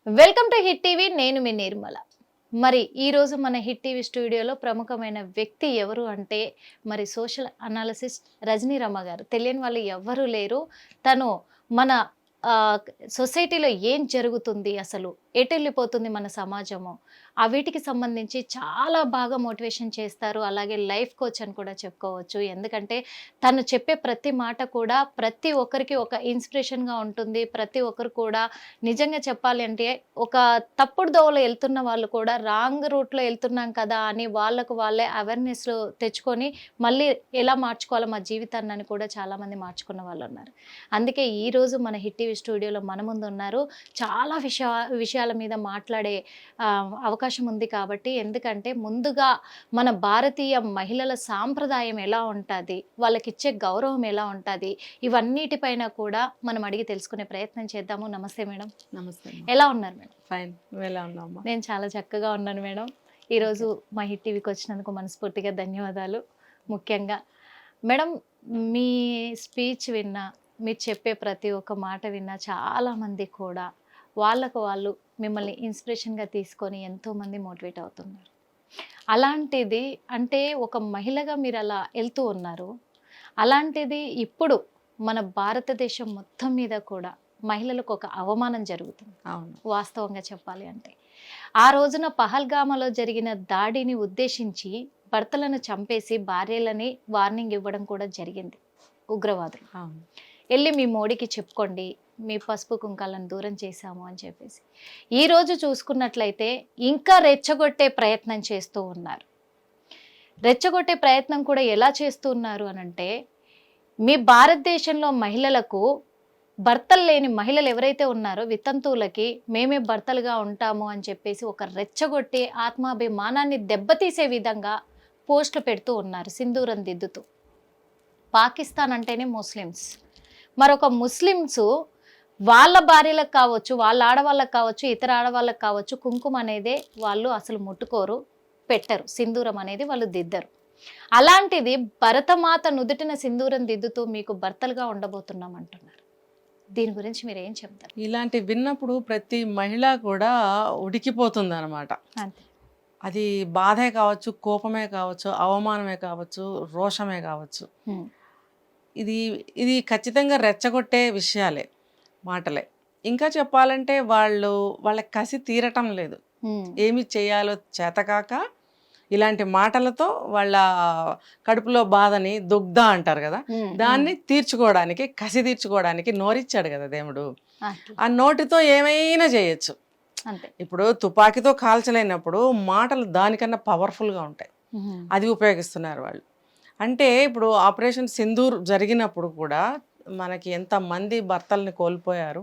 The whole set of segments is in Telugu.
Welcome to hit TV. నేను మీ నిర్మల. మరి ఈరోజు మన హిట్ టీవీ స్టూడియోలో ప్రముఖమైన వ్యక్తి ఎవరు అంటే మరి సోషల్ అనాలిసిస్ట్ రజనీ రమ గారు. తెలియని వాళ్ళు ఎవ్వరూ లేరు. తను మన సొసైటీలో ఏం జరుగుతుంది, అసలు ఎటు వెళ్ళిపోతుంది మన సమాజము, ఆ వీటికి సంబంధించి చాలా బాగా మోటివేషన్ చేస్తారు. అలాగే లైఫ్ కోచ్ అని కూడా చెప్పుకోవచ్చు. ఎందుకంటే తను చెప్పే ప్రతి మాట కూడా ప్రతి ఒక్కరికి ఒక ఇన్స్పిరేషన్గా ఉంటుంది. ప్రతి ఒక్కరు కూడా నిజంగా చెప్పాలి అంటే ఒక తప్పుడు దోవలో వెళ్తున్న వాళ్ళు కూడా రాంగ్ రూట్లో వెళ్తున్నాం కదా అని వాళ్ళకు వాళ్ళే అవేర్నెస్ తెచ్చుకొని మళ్ళీ ఎలా మార్చుకోవాలో మా జీవితాన్ని అని కూడా చాలామంది మార్చుకున్న వాళ్ళు ఉన్నారు. అందుకే ఈరోజు మన హిట్ టీవీ స్టూడియోలో మన ముందు ఉన్నారు. చాలా విషయాల మీద మాట్లాడే అవకాశం ఉంది కాబట్టి, ఎందుకంటే ముందుగా మన భారతీయ మహిళల సాంప్రదాయం ఎలా ఉంటుంది, వాళ్ళకిచ్చే గౌరవం ఎలా ఉంటుంది, ఇవన్నిటిపైన కూడా మనం అడిగి తెలుసుకునే ప్రయత్నం చేద్దాము. నమస్తే మేడం. నమస్తే. ఎలా ఉన్నారు మేడం? ఫైన్. నువ్వు ఎలా ఉన్నావు? నేను చాలా చక్కగా ఉన్నాను మేడం. ఈరోజు మా హిట్ టీవీకి వచ్చినందుకు మనస్ఫూర్తిగా ధన్యవాదాలు. ముఖ్యంగా మేడం, మీ స్పీచ్ విన్నా, మీరు చెప్పే ప్రతి ఒక్క మాట విన్నా చాలామంది కూడా వాళ్ళకు వాళ్ళు మిమ్మల్ని ఇన్స్పిరేషన్గా తీసుకొని ఎంతోమంది మోటివేట్ అవుతున్నారు. అలాంటిది అంటే ఒక మహిళగా మీరు అలా వెళ్తూ ఉన్నారు. అలాంటిది ఇప్పుడు మన భారతదేశం మొత్తం మీద కూడా మహిళలకు ఒక అవమానం జరుగుతుంది. అవును, వాస్తవంగా చెప్పాలి అంటే ఆ రోజున పహల్గామాలో జరిగిన దాడిని ఉద్దేశించి భర్తలను చంపేసి భార్యలని వార్నింగ్ ఇవ్వడం కూడా జరిగింది ఉగ్రవాదులు. వెళ్ళి మీ మోడీకి చెప్పుకోండి, మీ పసుపు కుంకాలను దూరం చేశాము అని చెప్పేసి. ఈరోజు చూసుకున్నట్లయితే ఇంకా రెచ్చగొట్టే ప్రయత్నం చేస్తూ ఉన్నారు. రెచ్చగొట్టే ప్రయత్నం కూడా ఎలా చేస్తూ ఉన్నారు అనంటే, మీ భారతదేశంలో మహిళలకు భర్తలు లేని మహిళలు ఎవరైతే ఉన్నారో వితంతువులకి మేమే భర్తలుగా ఉంటాము అని చెప్పేసి ఒక రెచ్చగొట్టి ఆత్మాభిమానాన్ని దెబ్బతీసే విధంగా పోస్టులు పెడుతూ ఉన్నారు సింధూరం దిద్దుతూ. పాకిస్తాన్ అంటేనే ముస్లిమ్స్, మరొక ముస్లిమ్స్ వాళ్ళ భార్యలకు కావచ్చు, వాళ్ళ ఆడవాళ్ళకు కావచ్చు, ఇతర ఆడవాళ్ళకు కావచ్చు, కుంకుమ అనేదే వాళ్ళు అసలు ముట్టుకోరు, పెట్టరు. సింధూరం అనేది వాళ్ళు దిద్దరు. అలాంటిది భరతమాత నుదుటిన సింధూరం దిద్దుతూ మీకు భర్తలుగా ఉండబోతున్నాం అంటున్నారు. దీని గురించి మీరు ఏం చెప్తారు? ఇలాంటి విన్నప్పుడు ప్రతి మహిళ కూడా ఉడికిపోతుంది అనమాట. అది బాధే కావచ్చు, కోపమే కావచ్చు, అవమానమే కావచ్చు, రోషమే కావచ్చు. ఇది ఇది ఖచ్చితంగా రెచ్చగొట్టే విషయాలే, మాటలే. ఇంకా చెప్పాలంటే వాళ్ళ కసి తీరటం లేదు. ఏమి చేయాలో చేతకాక ఇలాంటి మాటలతో వాళ్ళ కడుపులో బాధని దుగ్ధ అంటారు కదా, దాన్ని తీర్చుకోవడానికి, కసి తీర్చుకోవడానికి నోరిచ్చాడు కదా దేవుడు. ఆ నోటితో ఏమైనా చేయొచ్చు. ఇప్పుడు తుపాకీతో కాల్చలేనప్పుడు మాటలు దానికన్నా పవర్ఫుల్గా ఉంటాయి. అది ఉపయోగిస్తున్నారు వాళ్ళు. అంటే ఇప్పుడు ఆపరేషన్ సింధూర్ జరిగినప్పుడు కూడా మనకి ఎంతమంది భర్తల్ని కోల్పోయారు.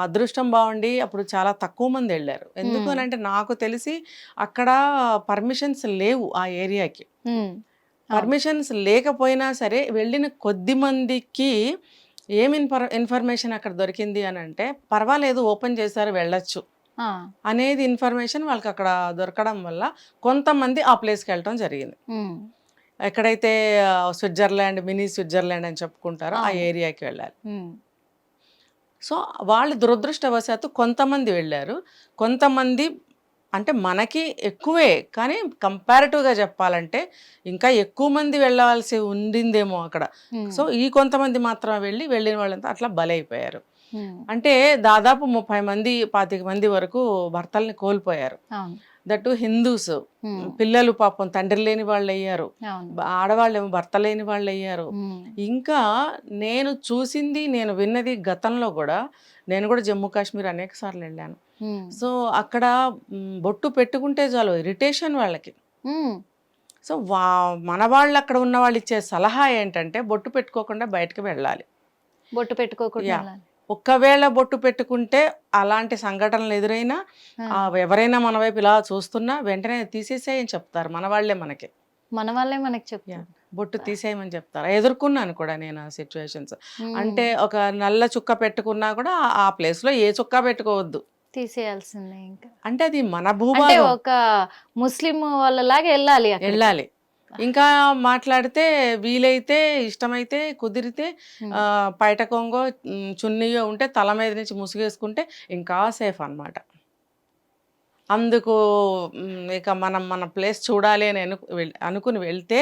అదృష్టం బాగుండి అప్పుడు చాలా తక్కువ మంది వెళ్ళారు. ఎందుకు అని అంటే, నాకు తెలిసి అక్కడ పర్మిషన్స్ లేవు ఆ ఏరియాకి. పర్మిషన్స్ లేకపోయినా సరే వెళ్ళిన కొద్ది మందికి ఏం ఇన్ఫర్మేషన్ అక్కడ దొరికింది అని అంటే, పర్వాలేదు ఓపెన్ చేశారు వెళ్ళొచ్చు అనేది ఇన్ఫర్మేషన్ వాళ్ళకి అక్కడ దొరకడం వల్ల కొంతమంది ఆ ప్లేస్కి వెళ్ళటం జరిగింది. ఎక్కడైతే స్విట్జర్లాండ్, మినీ స్విట్జర్లాండ్ అని చెప్పుకుంటారో ఆ ఏరియాకి వెళ్ళాలి. సో వాళ్ళు దురదృష్టవశాత్తు కొంతమంది వెళ్ళారు. కొంతమంది అంటే మనకి ఎక్కువే, కానీ కంపారిటివ్గా చెప్పాలంటే ఇంకా ఎక్కువ మంది వెళ్ళాల్సి ఉండిందేమో అక్కడ. సో ఈ కొంతమంది మాత్రం వెళ్ళిన వాళ్ళంతా అట్లా బలైపోయారు. అంటే దాదాపు 30 మంది 25 మంది వరకు భర్తల్ని కోల్పోయారు. That Hindus. పిల్లలు పాపం తండ్రి లేని వాళ్ళు అయ్యారు, ఆడవాళ్ళు ఏమో భర్త లేని వాళ్ళు అయ్యారు. ఇంకా నేను చూసింది, నేను విన్నది గతంలో కూడా, నేను కూడా జమ్మూ కాశ్మీర్ అనేక సార్లు వెళ్ళాను. సో అక్కడ బొట్టు పెట్టుకుంటే చాలు ఇరిటేషన్ వాళ్ళకి. సో మన వాళ్ళు అక్కడ ఉన్న వాళ్ళు ఇచ్చే సలహా ఏంటంటే, బొట్టు పెట్టుకోకుండా బయటకు వెళ్ళాలి. బొట్టు పెట్టుకోకుండా ఒక్కవేళ బొట్టు పెట్టుకుంటే అలాంటి సంఘటనలు ఎదురైనా ఎవరైనా మన వైపు ఇలా చూస్తున్నా వెంటనే తీసేసేయని చెప్తారు మన వాళ్ళే మనకి చెప్తారు. బొట్టు తీసేయమని చెప్తారు. ఎదుర్కొన్నాను కూడా నేను ఆ సిచ్యువేషన్స్. అంటే ఒక నల్ల చుక్క పెట్టుకున్నా కూడా ఆ ప్లేస్లో ఏ చుక్క పెట్టుకోవద్దు, తీసేయాల్సిందే. ఇంకా అంటే అది మన భూభాగం. ఒక ముస్లిం వాళ్ళలాగా వెళ్ళాలి. ఇంకా మాట్లాడితే వీలైతే, ఇష్టమైతే, కుదిరితే పైట కొంగో చున్నీయో ఉంటే తల మీద నుంచి ముసుగేసుకుంటే ఇంకా సేఫ్ అన్నమాట. అందుకు ఇక మనం మన ప్లేస్ చూడాలి అని అనుకుని వెళ్తే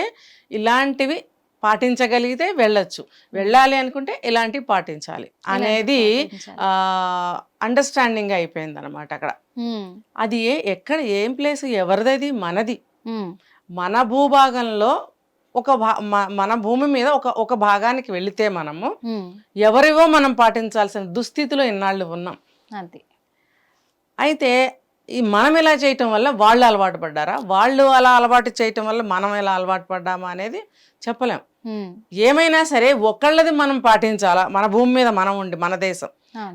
ఇలాంటివి పాటించగలిగితే వెళ్ళొచ్చు, వెళ్ళాలి అనుకుంటే ఇలాంటివి పాటించాలి అనేది అండర్స్టాండింగ్ అయిపోయింది అనమాట అక్కడ. అది ఎక్కడ ఏం ప్లేస్ ఎవరిది, మనది. మన భూభాగంలో మన భూమి మీద ఒక భాగానికి వెళితే మనము ఎవరివో మనం పాటించాల్సిన దుస్థితిలో ఇన్నాళ్ళు ఉన్నాం. అయితే మనం ఇలా చేయటం వల్ల వాళ్ళు అలవాటు పడ్డారా, వాళ్ళు అలా అలవాటు చేయటం వల్ల మనం ఎలా అలవాటు పడ్డామా అనేది చెప్పలేం. ఏమైనా సరే ఒకళ్ళది మనం పాటించాలా. మన భూమి మీద మనం ఉండి, మన దేశం,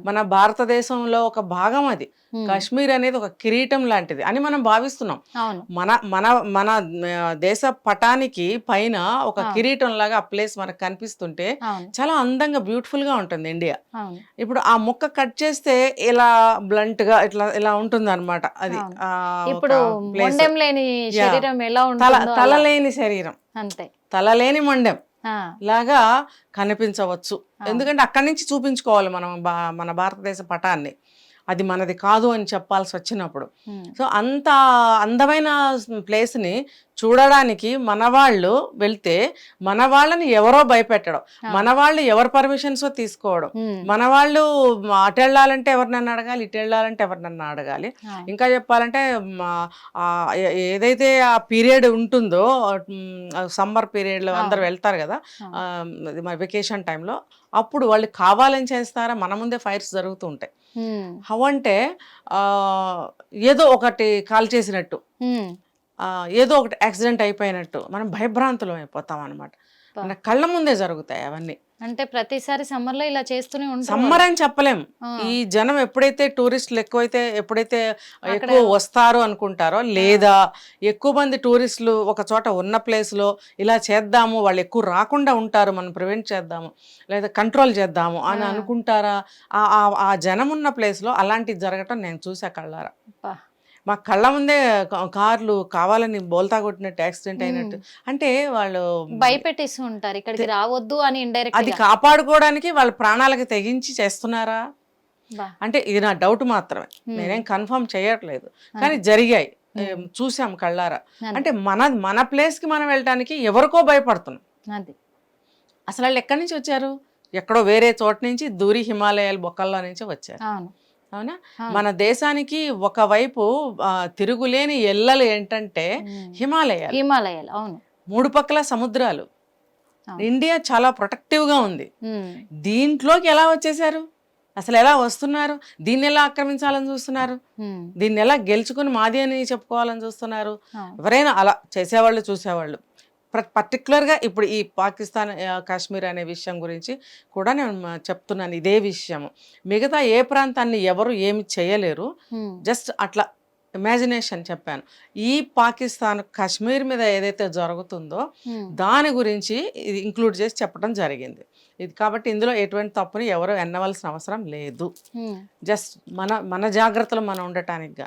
మన భారతదేశంలో ఒక భాగం అది. కాశ్మీర్ అనేది ఒక కిరీటం లాంటిది అని మనం భావిస్తున్నాం. మన మన మన దేశ పటానికి పైన ఒక కిరీటం లాగా ఆ ప్లేస్ మనకు కనిపిస్తుంటే చాలా అందంగా బ్యూటిఫుల్ గా ఉంటుంది ఇండియా. ఇప్పుడు ఆ ముక్క కట్ చేస్తే ఇలా బ్లంట్ గా ఇట్లా ఇలా ఉంటుంది అనమాట. అది తలలేని శరీరం, తలలేని మొండెం లాగా కనిపించవచ్చు. ఎందుకంటే అక్కడి నుంచి చూపించుకోవాలి మనం మన భారతదేశ పటాన్ని, అది మనది కాదు అని చెప్పాల్సి వచ్చినప్పుడు. సో అంత అందమైన ప్లేస్ని చూడడానికి మన వాళ్ళు వెళ్తే మన వాళ్ళని ఎవరో భయపెట్టడం, మన వాళ్ళు ఎవరి పర్మిషన్స్ తీసుకోవడం, మన వాళ్ళు అటు వెళ్ళాలంటే ఎవరినన్నా అడగాలి, ఇటు వెళ్ళాలంటే ఎవరినన్నా అడగాలి. ఇంకా చెప్పాలంటే ఏదైతే ఆ పీరియడ్ ఉంటుందో సమ్మర్ పీరియడ్లో అందరు వెళ్తారు కదా వెకేషన్ టైంలో, అప్పుడు వాళ్ళు కావాలని చేస్తారా, మన ముందే ఫైర్స్ జరుగుతూ ఉంటాయి. అవంటే ఏదో ఒకటి కాల్ చేసినట్టు, ఏదో ఒకటి యాక్సిడెంట్ అయిపోయినట్టు మనం భయభ్రాంతులం అయిపోతాం అనమాట. మన కళ్ళ ముందే జరుగుతాయి అవన్నీ. అంటే ప్రతిసారి సమ్మర్ లో ఇలా చేస్తూనే ఉంటాం. సమ్మర్ అని చెప్పలేం. ఈ జనం ఎప్పుడైతే టూరిస్టులు ఎప్పుడైతే ఎక్కువ వస్తారో అనుకుంటారో, లేదా ఎక్కువ మంది టూరిస్టులు ఒక చోట ఉన్న ప్లేస్ లో ఇలా చేద్దాము, వాళ్ళు ఎక్కువ రాకుండా ఉంటారు, మనం ప్రివెంట్ చేద్దాము లేదా కంట్రోల్ చేద్దాము అని అనుకుంటారా, ఆ జనం ఉన్న ప్లేస్ లో అలాంటివి జరగటం నేను చూసా కళ్ళారా. మా కళ్ళ ముందే కార్లు కావాలని బోల్తా కొట్టినట్టు యాక్సిడెంట్ అయినట్టు. అంటే వాళ్ళు భయపెట్టేస్తూ ఉంటారు, ఇక్కడికి రావద్దు అని ఇండైరెక్ట్. అది కాపాడుకోవడానికి వాళ్ళ ప్రాణాలకి తెగించి చేస్తున్నారా అంటే ఇది నా డౌట్ మాత్రమే, నేనేం కన్ఫర్మ్ చేయట్లేదు, కానీ జరిగాయి, చూసాం కళ్ళారా. అంటే మన ప్లేస్కి మనం వెళ్ళటానికి ఎవరికో భయపడుతున్నాం. అసలు వాళ్ళు ఎక్కడి నుంచి వచ్చారు, ఎక్కడో వేరే చోట నుంచి దూరి హిమాలయాల బొక్కల్లో నుంచి వచ్చారు. అవునా, మన దేశానికి ఒకవైపు తిరుగులేని ఎల్లలు ఏంటంటే హిమాలయాలు. అవును, 3 పక్కల సముద్రాలు. ఇండియా చాలా ప్రొటెక్టివ్గా ఉంది. దీంట్లోకి ఎలా వచ్చేసారు, అసలు ఎలా వస్తున్నారు, దీన్ని ఎలా ఆక్రమించాలని చూస్తున్నారు, దీన్ని ఎలా గెలుచుకుని మాది అని చెప్పుకోవాలని చూస్తున్నారు. ఎవరైనా అలా చేసేవాళ్ళు చూసేవాళ్ళు. పర్టికులర్గా ఇప్పుడు ఈ పాకిస్తాన్ కాశ్మీర్ అనే విషయం గురించి కూడా నేను చెప్తున్నాను. ఇదే విషయము మిగతా ఏ ప్రాంతాన్ని ఎవరు ఏమి చేయలేరు, జస్ట్ అట్లా ఇమాజినేషన్ చెప్పాను. ఈ పాకిస్తాన్ కాశ్మీర్ మీద ఏదైతే జరుగుతుందో దాని గురించి ఇది ఇంక్లూడ్ చేసి చెప్పడం జరిగింది. ఇది కాబట్టి ఇందులో ఎటువంటి తప్పుని ఎవరు ఎన్నవలసిన అవసరం లేదు. జస్ట్ మన జాగ్రత్తలు మనం ఉండటానికి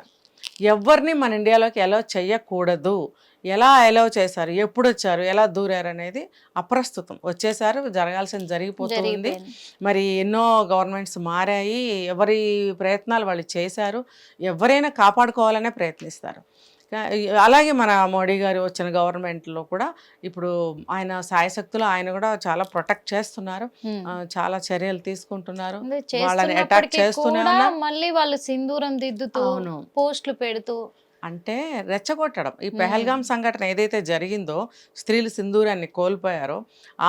ఎవరిని మన ఇండియాలోకి ఎలా చెయ్యకూడదు, ఎలా అలౌ చేశారు, ఎప్పుడు వచ్చారు, ఎలా దూరారు అనేది అప్రస్తుతం. వచ్చేసారు, జరగాల్సింది జరిగిపోతుంది. మరి ఎన్నో గవర్నమెంట్స్ మారాయి, ఎవరి ప్రయత్నాలు వాళ్ళు చేశారు, ఎవరైనా కాపాడుకోవాలనే ప్రయత్నిస్తారు. అలాగే మన మోడీ గారు వచ్చిన గవర్నమెంట్లో కూడా ఇప్పుడు ఆయన సాయశక్తులు ఆయన కూడా చాలా ప్రొటెక్ట్ చేస్తున్నారు, చాలా చర్యలు తీసుకుంటున్నారు, వాళ్ళని అటాక్ చేస్తున్నారు. మళ్ళీ వాళ్ళు సింధూరం దిద్దుతూ పోస్టులు పెడుతూ అంటే రెచ్చగొట్టడం. ఈ పెహల్గాం సంఘటన ఏదైతే జరిగిందో, స్త్రీలు సింధూరాన్ని కోల్పోయారో,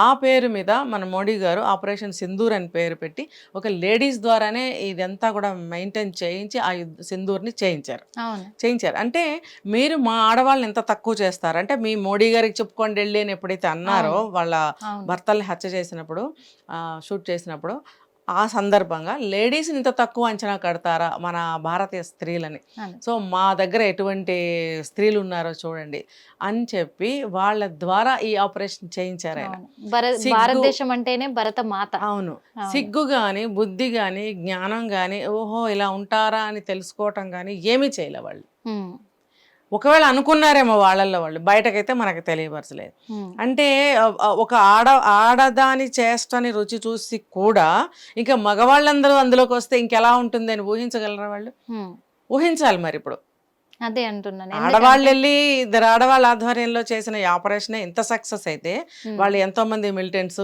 ఆ పేరు మీద మన మోడీ గారు ఆపరేషన్ సింధూర్ అని పేరు పెట్టి ఒక లేడీస్ ద్వారానే ఇదంతా కూడా మెయింటైన్ చేయించి ఆ సింధూర్ని చేయించారు. అంటే మీరు మా ఆడవాళ్ళని ఎంత తక్కువ చేస్తారు అంటే, మీ మోడీ గారికి చెప్పుకోండి వెళ్ళి అని ఎప్పుడైతే అన్నారో వాళ్ళ భర్తల్ని హత్య చేసినప్పుడు, షూట్ చేసినప్పుడు, ఆ సందర్భంగా లేడీస్ని ఇంత తక్కువ అంచనా కడతారా మన భారతీయ స్త్రీలని, సో మా దగ్గర ఎటువంటి స్త్రీలు ఉన్నారో చూడండి అని చెప్పి వాళ్ళ ద్వారా ఈ ఆపరేషన్ చేయించారు. భారతదేశం అంటేనే భరత మాత. అవును, సిగ్గు కానీ బుద్ధి కానీ జ్ఞానం కానీ ఓహో ఇలా ఉంటారా అని తెలుసుకోవటం కానీ ఏమీ చేయలే వాళ్ళు. ఒకవేళ అనుకున్నారేమో వాళ్ళల్లో వాళ్ళు, బయటకైతే మనకు తెలియపరచలేదు. అంటే ఒక ఆడదాని చేష్టని రుచి చూసి కూడా ఇంకా మగవాళ్ళందరూ అందులోకి వస్తే ఇంకెలా ఉంటుంది అని ఊహించగలరా వాళ్ళు? ఊహించాలి మరి. ఇప్పుడు అదే అంటున్నాను. ఆడవాళ్ళు వెళ్ళి ఇద్దరు ఆడవాళ్ళ ఆధ్వర్యంలో చేసిన ఈ ఆపరేషన్ ఇంత సక్సెస్ అయితే వాళ్ళు ఎంతో మంది మిలిటెంట్స్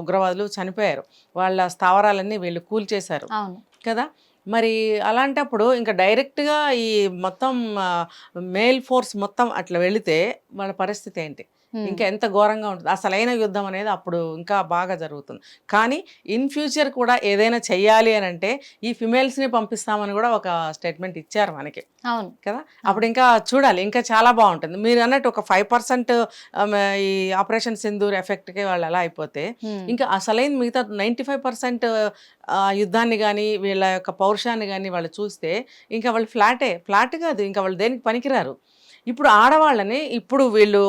ఉగ్రవాదులు చనిపోయారు, వాళ్ళ స్థావరాలన్నీ వీళ్ళు కూల్చేశారు అవును కదా. మరి అలాంటప్పుడు ఇంకా డైరెక్ట్గా ఈ మొత్తం మేల్ ఫోర్స్ మొత్తం అట్లా వెళితే వాళ్ళ పరిస్థితి ఏంటి, ఇంకా ఎంత ఘోరంగా ఉంటుంది. అసలైన యుద్ధం అనేది అప్పుడు ఇంకా బాగా జరుగుతుంది. కానీ ఇన్ ఫ్యూచర్ కూడా ఏదైనా చెయ్యాలి అని అంటే ఈ ఫిమేల్స్ని పంపిస్తామని కూడా ఒక స్టేట్మెంట్ ఇచ్చారు మనకి. అవును కదా, అప్పుడు ఇంకా చూడాలి, ఇంకా చాలా బాగుంటుంది. మీరు అన్నట్టు ఒక 5% ఈ ఆపరేషన్ సింధూర్ ఎఫెక్ట్కి వాళ్ళు అలా అయిపోతే ఇంకా అసలైన మిగతా 95% యుద్ధాన్ని కానీ వీళ్ళ యొక్క పౌరుషాన్ని కానీ వాళ్ళు చూస్తే ఇంకా వాళ్ళు ఫ్లాట్ కాదు, ఇంకా వాళ్ళు దేనికి పనికిరారు. ఇప్పుడు ఆడవాళ్ళని ఇప్పుడు వీళ్ళు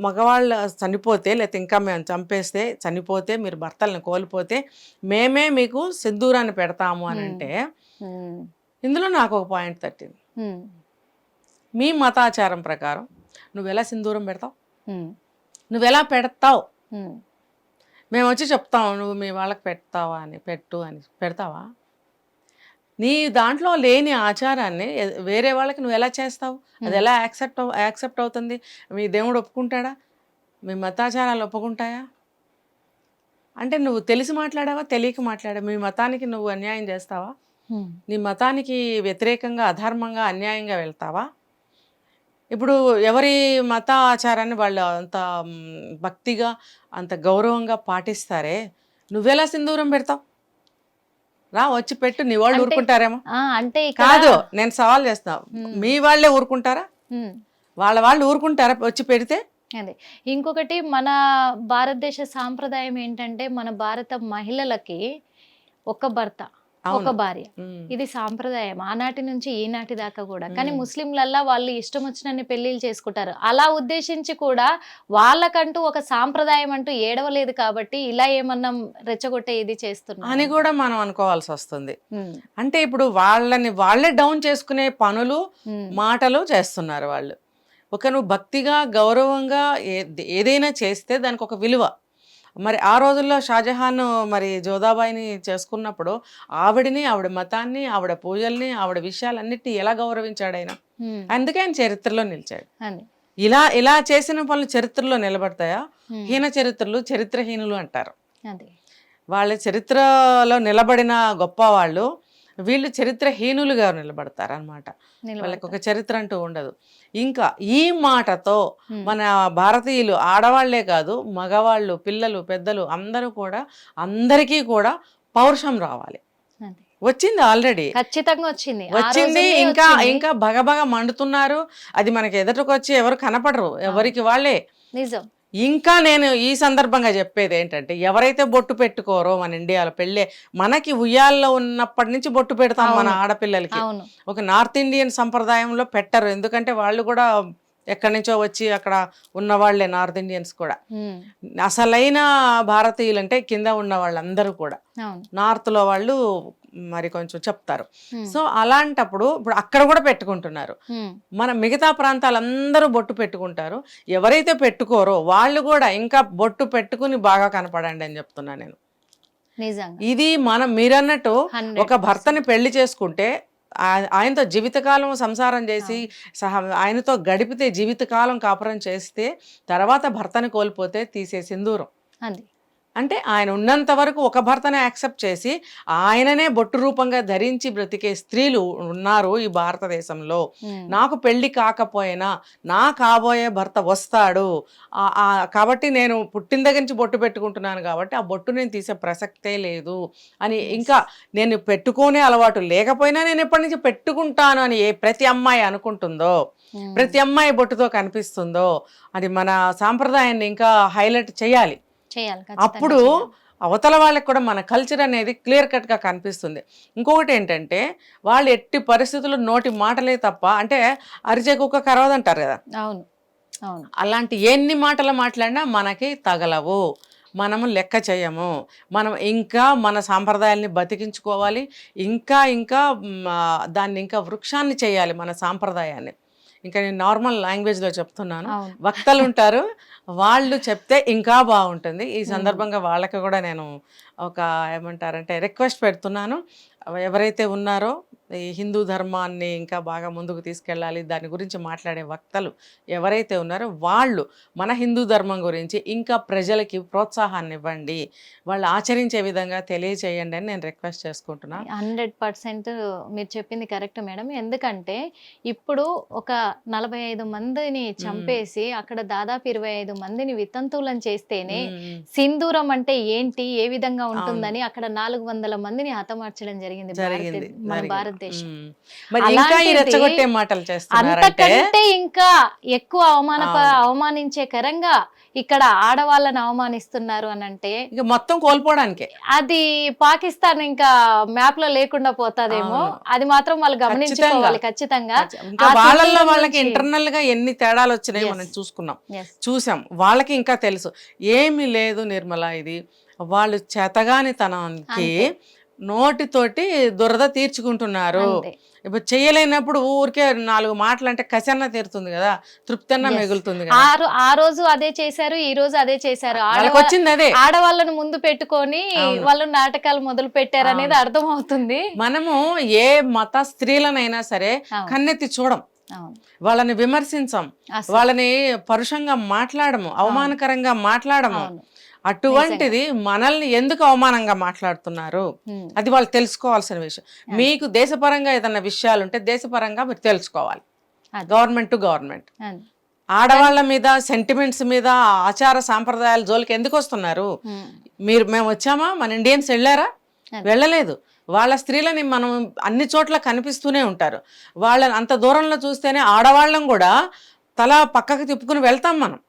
మగవాళ్ళు చనిపోతే లేకపోతే ఇంకా మేము చంపేస్తే చనిపోతే మీరు భర్తలను కోల్పోతే మేమే మీకు సింధూరాన్ని పెడతాము అని అంటే ఇందులో నాకు ఒక పాయింట్ తట్టింది. మీ మతాచారం ప్రకారం నువ్వెలా సింధూరం పెడతావు, నువ్వెలా పెడతావు? మేము వచ్చి చెప్తాం నువ్వు మీ వాళ్ళకి పెడతావా అని, పెట్టు అని పెడతావా? నీ దాంట్లో లేని ఆచారాన్ని వేరే వాళ్ళకి నువ్వు ఎలా చేస్తావు? అది ఎలా యాక్సెప్ట్ అవుతుంది? మీ దేవుడు ఒప్పుకుంటాడా? మీ మతాచారాలు ఒప్పుకుంటాయా? అంటే నువ్వు తెలిసి మాట్లాడావా, తెలియక మాట్లాడావా? మీ మతానికి నువ్వు అన్యాయం చేస్తావా? నీ మతానికి వ్యతిరేకంగా అధర్మంగా అన్యాయంగా వెళ్తావా? ఇప్పుడు ఎవరి మత ఆచారాన్ని వాళ్ళు అంత భక్తిగా అంత గౌరవంగా పాటిస్తారే, నువ్వెలా సింధూరం పెడతావు? రా వచ్చి పెట్టు, నీ వాళ్ళు ఊరుకుంటారేమో. అంటే కాదు, నేను సవాల్ చేస్తా, మీ వాళ్ళే ఊరుకుంటారా? వాళ్ళు ఊరుకుంటారా వచ్చి పెడితే? అదే ఇంకొకటి మన భారతదేశ సాంప్రదాయం ఏంటంటే మన భారత మహిళలకి ఒక భర్త ఒక భార్య, ఇది సాంప్రదాయం ఆనాటి నుంచి ఈనాటి దాకా కూడా. కానీ ముస్లింలల్లా వాళ్ళు ఇష్టం వచ్చినన్ని పెళ్లిళ్ళు చేసుకుంటారు. అలా ఉద్దేశించి కూడా వాళ్ళకంటూ ఒక సాంప్రదాయం అంటూ ఏడవలేదు కాబట్టి ఇలా ఏమన్నా రెచ్చగొట్టే ఇది చేస్తున్నారు అని కూడా మనం అనుకోవాల్సి వస్తుంది. అంటే ఇప్పుడు వాళ్ళే డౌన్ చేసుకునే పనులు మాటలు చేస్తున్నారు వాళ్ళు. నువ్వు భక్తిగా గౌరవంగా ఏదైనా చేస్తే దానికి ఒక విలువ. మరి ఆ రోజుల్లో షాజహాన్ మరి జోధాబాయిని చేసుకున్నప్పుడు ఆవిడని, ఆవిడ మతాన్ని, ఆవిడ పూజల్ని, ఆవిడ విషయాలన్నిటిని ఎలా గౌరవించాడు ఆయన? అందుకే ఆయన చరిత్రలో నిలిచాడు. ఇలా చేసిన పనులు చరిత్రలో నిలబడతాయా? హీన చరిత్రలు చరిత్రహీనులు అంటారు. వాళ్ళ చరిత్రలో నిలబడిన గొప్ప వాళ్ళు వీళ్ళు చరిత్రహీనులుగా నిలబడతారు అనమాట. వాళ్ళకి ఒక చరిత్ర అంటూ ఉండదు. ఇంకా ఈ మాటతో మన భారతీయులు ఆడవాళ్లే కాదు మగవాళ్ళు, పిల్లలు, పెద్దలు అందరూ కూడా అందరికీ కూడా పౌరుషం రావాలి. వచ్చింది, ఆల్రెడీ ఖచ్చితంగా వచ్చింది. ఇంకా భగభగ మండుతున్నారు. అది మనకి ఎదుటికొచ్చి ఎవరు కనపడరు, ఎవరికి వాళ్ళే. నిజం. ఇంకా నేను ఈ సందర్భంగా చెప్పేది ఏంటంటే ఎవరైతే బొట్టు పెట్టుకోరో మన ఇండియాలో పెళ్ళే, మనకి ఉయ్యాల్లో ఉన్నప్పటి నుంచి బొట్టు పెడతాం మన ఆడపిల్లలకి. ఒక నార్త్ ఇండియన్ సంప్రదాయంలో పెట్టరు, ఎందుకంటే వాళ్ళు కూడా ఎక్కడి నుంచో వచ్చి అక్కడ ఉన్నవాళ్లే నార్త్ ఇండియన్స్ కూడా. అసలైన భారతీయులు అంటే కింద ఉన్న వాళ్ళందరూ కూడా నార్త్లో వాళ్ళు మరి కొంచెం చెప్తారు. సో అలాంటప్పుడు ఇప్పుడు అక్కడ కూడా పెట్టుకుంటున్నారు. మన మిగతా ప్రాంతాలందరూ బొట్టు పెట్టుకుంటారు. ఎవరైతే పెట్టుకోరో వాళ్ళు కూడా ఇంకా బొట్టు పెట్టుకుని బాగా కనపడండి అని చెప్తున్నా నేను. ఇది మీరన్నట్టు ఒక భర్తని పెళ్లి చేసుకుంటే ఆయనతో జీవితకాలం సంసారం చేసి ఆయనతో గడిపితే జీవితకాలం కాపురం చేస్తే తర్వాత భర్తని కోల్పోతే తీసే సింధూరం. అంటే ఆయన ఉన్నంత వరకు ఒక భర్తనే యాక్సెప్ట్ చేసి ఆయననే బొట్టు రూపంగా ధరించి బ్రతికే స్త్రీలు ఉన్నారు ఈ భారతదేశంలో. నాకు పెళ్లి కాకపోయినా నా కాబోయే భర్త వస్తాడు కాబట్టి నేను పుట్టిన దగ్గర నుంచి బొట్టు పెట్టుకుంటున్నాను కాబట్టి ఆ బొట్టు నేను తీసే ప్రసక్తే లేదు అని, ఇంకా నేను పెట్టుకునే అలవాటు లేకపోయినా నేను ఎప్పటి నుంచి పెట్టుకుంటాను అని ప్రతి అమ్మాయి అనుకుంటుందో, ప్రతి అమ్మాయి బొట్టుతో కనిపిస్తుందో, అది మన సాంప్రదాయాన్ని ఇంకా హైలైట్ చేయాలి. అప్పుడు అవతల వాళ్ళకి కూడా మన కల్చర్ అనేది క్లియర్ కట్గా కనిపిస్తుంది. ఇంకొకటి ఏంటంటే వాళ్ళు ఎట్టి పరిస్థితుల్లో నోటి మాటలే తప్ప, అంటే అరిచే కుక్క కరవదంటారు కదా, అలాంటి ఎన్ని మాటలు మాట్లాడినా మనకి తగలవు, మనము లెక్క చేయము. మనం ఇంకా మన సాంప్రదాయాల్ని బతికించుకోవాలి, ఇంకా దాన్ని ఇంకా వృక్షాన్ని చేయాలి మన సాంప్రదాయాన్ని. ఇంకా నేను నార్మల్ లాంగ్వేజ్లో చెప్తున్నాను, వక్తలు ఉంటారు వాళ్ళు చెప్తే ఇంకా బాగుంటుంది. ఈ సందర్భంగా వాళ్ళకి కూడా నేను ఒక ఏమంటారంటే రిక్వెస్ట్ పెడుతున్నాను, ఎవరైతే ఉన్నారో ఈ హిందూ ధర్మాన్ని ఇంకా బాగా ముందుకు తీసుకెళ్ళాలి, దాని గురించి మాట్లాడే వక్తలు ఎవరైతే ఉన్నారో వాళ్ళు మన హిందూ ధర్మం గురించి ఇంకా ప్రజలకి ప్రోత్సాహాన్ని ఇవ్వండి, వాళ్ళు ఆచరించే విధంగా తెలియచేయండి అని నేను రిక్వెస్ట్ చేసుకుంటున్నాను. 100% మీరు చెప్పింది కరెక్ట్ మేడం. ఎందుకంటే ఇప్పుడు ఒక 45 మందిని చంపేసి అక్కడ దాదాపు 25 మందిని వితంతువులను చేస్తేనే సింధూరం అంటే ఏంటి, ఏ విధంగా ఉంటుందని అక్కడ 400 మందిని హతమార్చడం జరిగింది మన భారతదేశం. మరి ఇంకా ఈ రెచ్చగొట్టే మాటలు చేస్తున్నారంటే అంతకంటే ఇంకా ఎక్కువ అవమానించే కరంగా ఇక్కడ ఆడవాళ్ళని అవమానిస్తున్నారు అని అంటే ఇక మొత్తం కోల్పోవడానికే అది పాకిస్తాన్ ఇంకా మ్యాప్ లో లేకుండా పోతాదేమో. అది మాత్రం వాళ్ళు గమనించుకోవాలి ఖచ్చితంగా. ఇంకా వాళ్ళల్లో వాళ్ళకి ఇంటర్నల్ గా ఎన్ని తేడాలు వచ్చినాయి మనం చూసాం. వాళ్ళకి ఇంకా తెలుసు ఏమీ లేదు నిర్మల, ఇది వాళ్ళు చేతగానితనానికి నోటితోటి దురద తీర్చుకుంటున్నారు. ఇప్పుడు చేయలేనప్పుడు ఊరికే 4 మాటలు అంటే కసన్న తీరుతుంది కదా, తృప్తన్న మిగులుతుంది కదా. ఆ రోజు అదే చేశారు, ఈ రోజు అదే చేశారు. వచ్చింది అదే, ఆడవాళ్ళను ముందు పెట్టుకొని వాళ్ళు నాటకాలు మొదలు పెట్టారు అనేది అర్థం అవుతుంది. మనము ఏ మత స్త్రీలనైనా సరే కన్నెత్తి చూడం, వాళ్ళని విమర్శించం, వాళ్ళని పరుషంగా మాట్లాడము, అవమానకరంగా మాట్లాడము. అటువంటిది మనల్ని ఎందుకు అవమానంగా మాట్లాడుతున్నారు అది వాళ్ళు తెలుసుకోవాల్సిన విషయం. మీకు దేశపరంగా ఏదైనా విషయాలు ఉంటే దేశపరంగా మీరు తెలుసుకోవాలి. గవర్నమెంట్ టు గవర్నమెంట్ ఆడవాళ్ళ మీద సెంటిమెంట్స్ మీద ఆచార సాంప్రదాయాల జోలికి ఎందుకు వస్తున్నారు? మేము వచ్చామా? మన ఇండియన్స్ వెళ్ళారా? వెళ్ళలేదు. వాళ్ళ స్త్రీలని మనం అన్ని చోట్ల కనిపిస్తూనే ఉంటారు. వాళ్ళని అంత దూరంలో చూస్తేనే ఆడవాళ్ళం కూడా తల పక్కకు తిప్పుకుని వెళ్తాం, మనం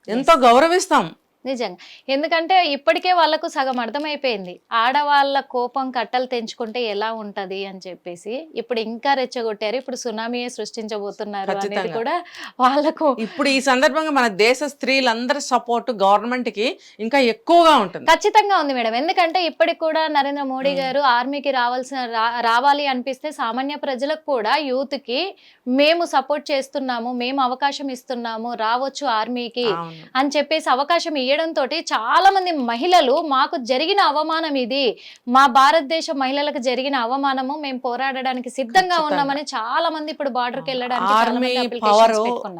ఎంతో గౌరవిస్తాం. నిజంగా. ఎందుకంటే ఇప్పటికే వాళ్ళకు సగం అర్థమైపోయింది ఆడవాళ్ళ కోపం కట్టలు తెంచుకుంటే ఎలా ఉంటది అని చెప్పేసి. ఇప్పుడు ఇంకా రెచ్చగొట్టారు, ఇప్పుడు సునామీయే సృష్టించబోతున్నారు అనేది కూడా వాళ్ళకు. ఇప్పుడు ఈ సందర్భంగా మన దేశ స్త్రీలందరి సపోర్ట్ గవర్నమెంట్ కి ఇంకా ఎక్కువగా ఉంటుంది. ఖచ్చితంగా ఉంది మేడం. ఎందుకంటే ఇప్పటికి కూడా నరేంద్ర మోడీ గారు ఆర్మీకి రావాలి అనిపిస్తే సామాన్య ప్రజలకు కూడా యూత్ కి మేము సపోర్ట్ చేస్తున్నాము, మేము అవకాశం ఇస్తున్నాము, రావచ్చు ఆర్మీకి అని చెప్పేసి అవకాశం ఇవ్వడంతో చాలా మంది మహిళలు మాకు జరిగిన అవమానం ఇది, మా భారతదేశ మహిళలకు జరిగిన అవమానము, మేము పోరాడడానికి సిద్ధంగా ఉన్నామని చాలా మంది ఇప్పుడు బార్డర్కి వెళ్ళడానికి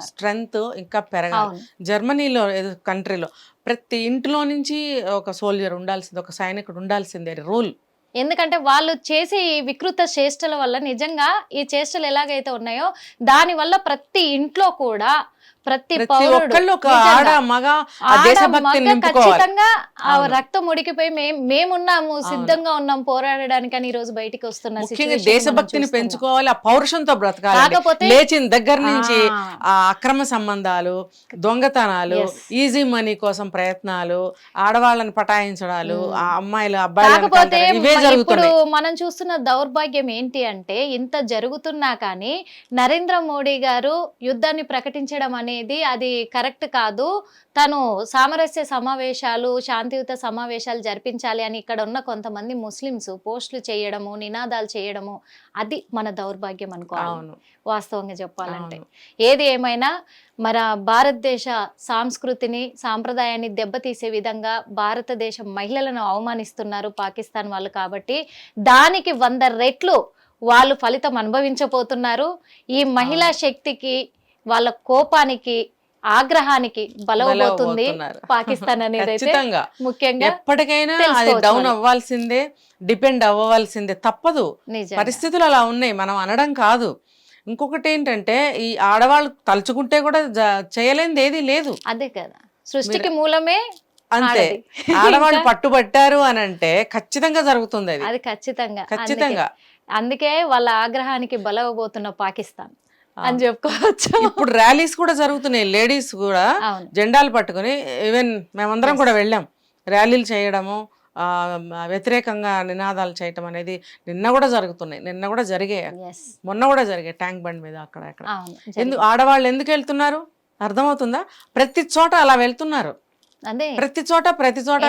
స్ట్రెంగ్త్ ఇంకా పెరగాలి. జర్మనీలో కంట్రీలో ప్రతి ఇంట్లో నుంచి ఒక సోల్జర్ ఉండాల్సింది, ఒక సైనికుడు ఉండాల్సిందే రూల్. ఎందుకంటే వాళ్ళు చేసే ఈ వికృత చేష్టల వల్ల, నిజంగా ఈ చేష్టలు ఎలాగైతే ఉన్నాయో దాని వల్ల ప్రతి ఇంట్లో కూడా ప్రతి పౌరుడు ఖచ్చితంగా రక్తం ఉడికిపోయి మేమున్నాము, సిద్ధంగా ఉన్నాం పోరాడడానికి అని ఈ రోజు బయటికి వస్తున్న దేశభక్తిని పెంచుకోవాలి, ఆ పౌరుషంతో బ్రతకాలి. కాకపోతే లేచిన దగ్గర నుంచి ఆ అక్రమ సంబంధాలు, దొంగతనాలు, ఈజీ మనీ కోసం ప్రయత్నాలు, ఆడవాళ్ళని పటాయించడాలు, ఆ అమ్మాయిలు అబ్బాయిలు, ఇప్పుడు మనం చూస్తున్న దౌర్భాగ్యం ఏంటి అంటే ఇంత జరుగుతున్నా కానీ నరేంద్ర మోడీ గారు యుద్ధాన్ని ప్రకటించడం అనేది అది కరెక్ట్ కాదు. తను సామరస్య సమావేశాలు, శాంతియుత సమావేశాలు జరిపించాలి అని ఇక్కడ ఉన్న కొంతమంది ముస్లిమ్స్ పోస్టులు చేయడము, నినాదాలు చేయడము, అది మన దౌర్భాగ్యం అనుకోవాలి వాస్తవంగా చెప్పాలంటే. ఏది ఏమైనా మన భారతదేశ సంస్కృతిని, సాంప్రదాయాన్ని దెబ్బతీసే విధంగా భారతదేశ మహిళలను అవమానిస్తున్నారు పాకిస్తాన్ వాళ్ళు. కాబట్టి దానికి 100 రెట్లు వాళ్ళు ఫలితం అనుభవించబోతున్నారు. ఈ మహిళా శక్తికి, వాళ్ళ కోపానికి, ఆగ్రహానికి బలవబోతుంది పాకిస్తాన్ అనేది అయితే ముఖ్యంగా. ఎప్పటికైనా అది డౌన్ అవ్వాల్సిందే, డిపెండ్ అవ్వాల్సిందే, తప్పదు. పరిస్థితులు అలా ఉన్నాయి, మనం అనడం కాదు. ఇంకొకటి ఏంటంటే ఈ ఆడవాళ్ళు తలుచుకుంటే కూడా చేయలేనిది ఏది లేదు. అదే కదా, సృష్టికి మూలమే అంతే. ఆడవాళ్ళు పట్టుబట్టారు అని అంటే ఖచ్చితంగా జరుగుతుంది అది ఖచ్చితంగా. అందుకే వాళ్ళ ఆగ్రహానికి బలవబోతున్న పాకిస్తాన్ అని చెప్పుకోవచ్చు. ఇప్పుడు ర్యాలీస్ కూడా జరుగుతున్నాయి, లేడీస్ కూడా జెండాలు పట్టుకుని. ఈవెన్ మేమందరం కూడా వెళ్ళాం ర్యాలీలు చేయడము, వ్యతిరేకంగా నినాదాలు చేయటం అనేది నిన్న కూడా జరుగుతున్నాయి, నిన్న కూడా జరిగాయి, మొన్న కూడా జరిగాయి ట్యాంక్ బండ్ మీద అక్కడ ఎందుకు ఆడవాళ్ళు ఎందుకు వెళ్తున్నారు అర్థమవుతుందా? ప్రతి చోట అలా వెళ్తున్నారు. అదే ప్రతి చోట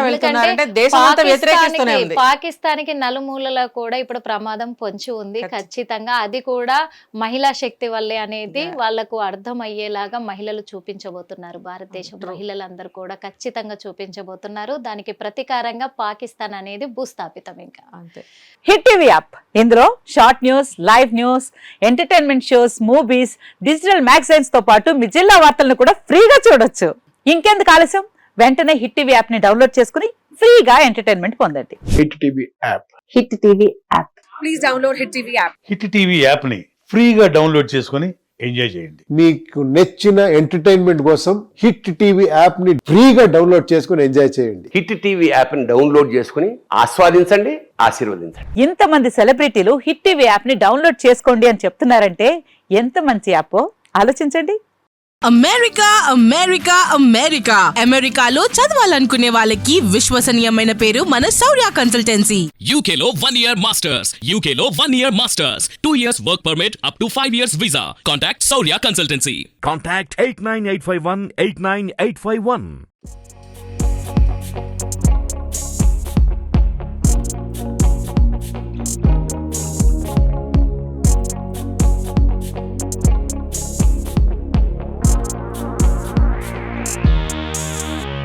వెళ్తున్నారంటే ఎందుకంటే దేశం అంతా వ్యతిరేకిస్తూనే ఉంది. పాకిస్తాన్కి నలుమూలలా కూడా ఇప్పుడు ప్రమాదం పొంచి ఉంది. ఖచ్చితంగా అది కూడా మహిళా శక్తి వల్లే అనేది వాళ్ళకు అర్థం అయ్యేలాగా మహిళలు చూపించబోతున్నారు. భారతదేశం మహిళలందరూ కూడా ఖచ్చితంగా చూపించబోతున్నారు. దానికి ప్రతీకారంగా పాకిస్తాన్ అనేది భూస్థాపితం. ఇంకా అంతే. హిట్ టీవీ యాప్ ఇందులో short news, live news, entertainment shows, movies, digital magazines తో పాటు మీ జిల్లా వార్తలను కూడా ఫ్రీగా చూడొచ్చు. ఇంకెందుకు ఆలస్యం, వెంటనే హిట్ టీవీ యాప్ ని డౌన్లోడ్ చేసుకుని ఫ్రీగా ఎంటర్టైన్మెంట్ పొందండి. Hit TV app. Hit TV app. Please download hit TV app. Hit TV యాప్ని ఫ్రీగా డౌన్లోడ్ చేసుకొని ఎంజాయ్ చేయండి. మీకు నచ్చిన ఎంటర్టైన్మెంట్ కోసం హిట్ టీవీ యాప్ ని ఫ్రీగా డౌన్లోడ్ చేసుకుని ఎంజాయ్ చేయండి. హిట్ టీవీ యాప్ని డౌన్లోడ్ చేసుకుని ఆస్వాదించండి, ఆశీర్వదించండి. ఇంతమంది సెలబ్రిటీలు హిట్ టీవీ యాప్ ని డౌన్లోడ్ చేసుకోండి అని చెప్తున్నారంటే ఎంత మంచి యాప్ ఆలోచించండి. అమెరికా అమెరికా అమెరికా అమెరికాలో చదవాలనుకునే వాళ్ళకి విశ్వసనీయమైన పేరు మన శౌర్య consultancy. UK Law 1 Year Masters. UK Law 1 Year Masters. 2 years work permit up to 5 years visa. Contact Saurya Consultancy. Contact 89851 89851.